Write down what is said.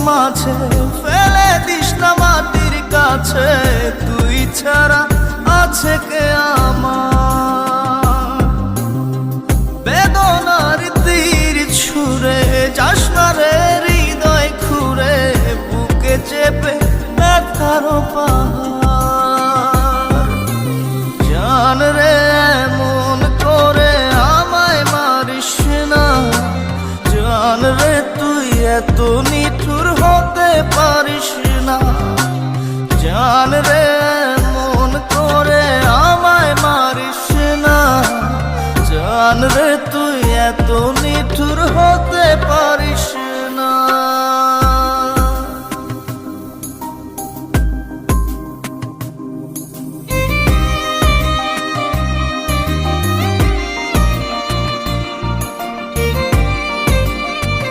মাঝে ফেলে দিস না মাটির কাছে, তুই ছাড়া আছে কে আমার? বেদনার তীর ছুঁড়ে যাস না রে হৃদয় খুঁড়ে, বুকে চেপে ব্যথার পাহাড়। জান রে এমন করে আমায় মারিস না, জান রে তুই এত নিঠুর হতে পারিস না। জান রে এমন করে আমায় মারিস না, জান রে তুই এত নিঠুর হতে পারিস